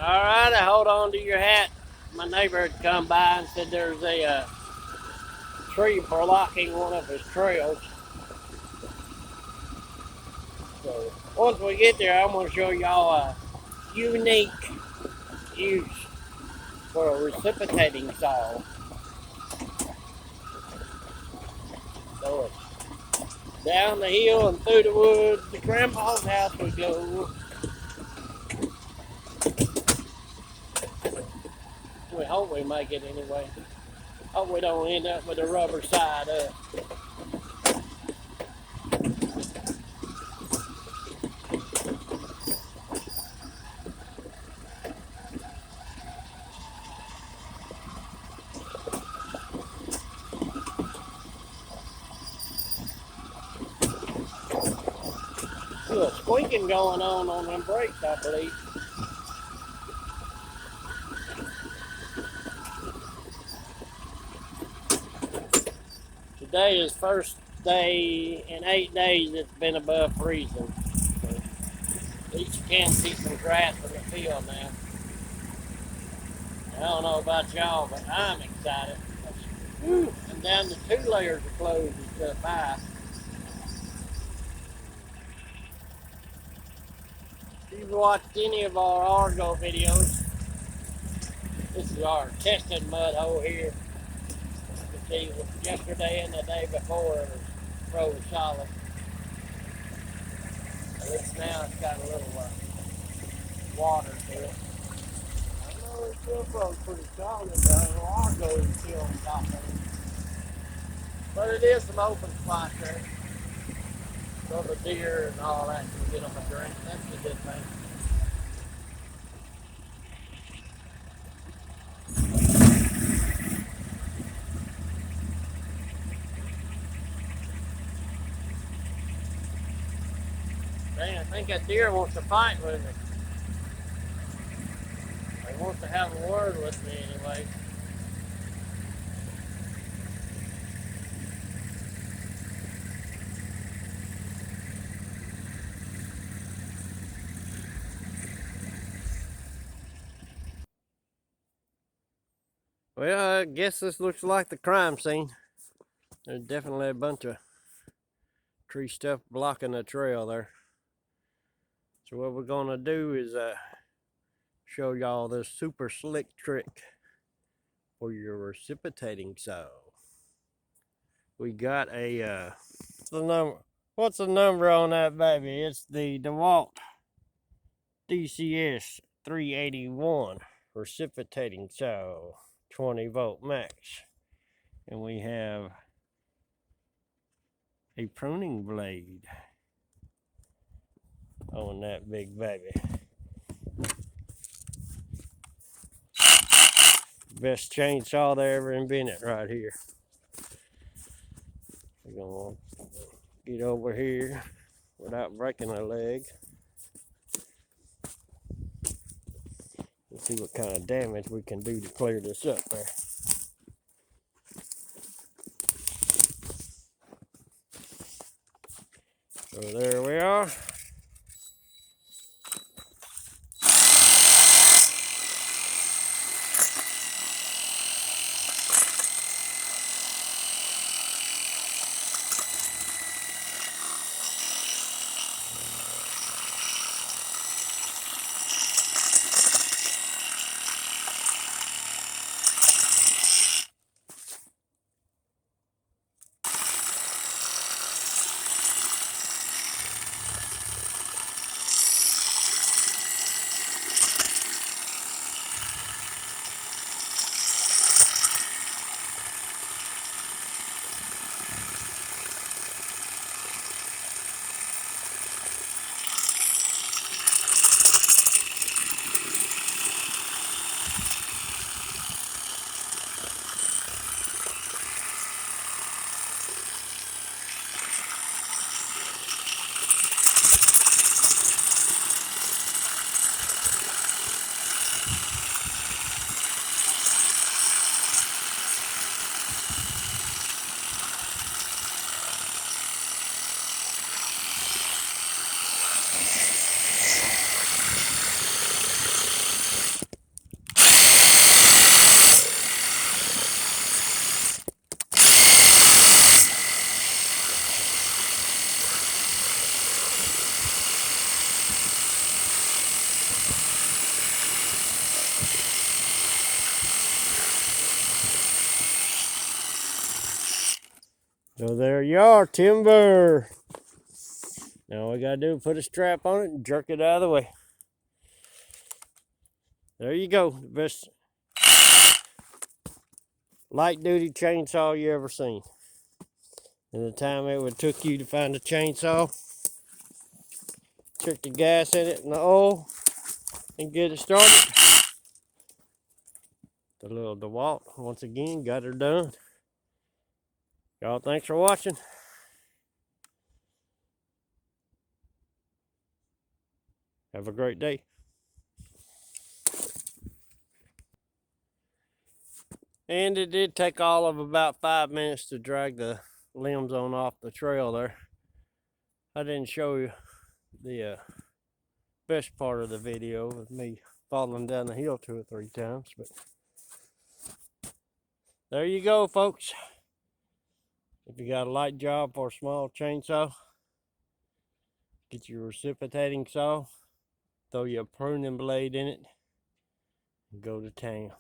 Alright, I hold on to your hat. My neighbor had come by and said there's a tree blocking one of his trails. So once we get there, I'm going to show y'all a unique use for a reciprocating saw. So it's down the hill and through the woods to Grandpa's house we go. We hope we make it anyway. Hope we don't end up with the rubber side up. A little squeaking going on them brakes, I believe. Today is first day in 8 days it's been above freezing. So at least you can see some grass in the field now. I don't know about y'all, but I'm excited. I'm down to 2 layers of clothes instead of 5. If you've watched any of our Argo videos, this is our testing mud hole here. You can see yesterday and the day before it was froze solid. At least now it's got a little water to it. I know it's still froze pretty solid, but Argo is still on top of it. But it is some open spots there. So the deer and all that can get them a drink. That's a good thing. Dang, I think that deer wants to fight with me. He wants to have a word with me anyway. Well, I guess this looks like the crime scene. There's definitely a bunch of tree stuff blocking the trail there. So what we're gonna do is show y'all this super slick trick for your reciprocating saw. We got a what's the number on that baby? It's the DEWALT DCS 381 reciprocating saw, 20-volt max. And we have a pruning blade on that big baby. Best chainsaw they ever invented right here. We're gonna get over here without breaking a leg. Let's see what kind of damage we can do to clear this up there. So there we are. So there you are, timber. Now all we gotta do is put a strap on it and jerk it out of the way. There you go. The best light duty chainsaw you ever seen. And the time it would took you to find a chainsaw, check the gas in it and the oil, and get it started. The little DEWALT, once again, got her done. Y'all, thanks for watching. Have a great day. And it did take all of about 5 minutes to drag the limbs on off the trail there. I didn't show you the best part of the video of me falling down the hill 2 or 3 times, but there you go, folks. If you got a light job for a small chainsaw, get your reciprocating saw, throw your pruning blade in it, and go to town.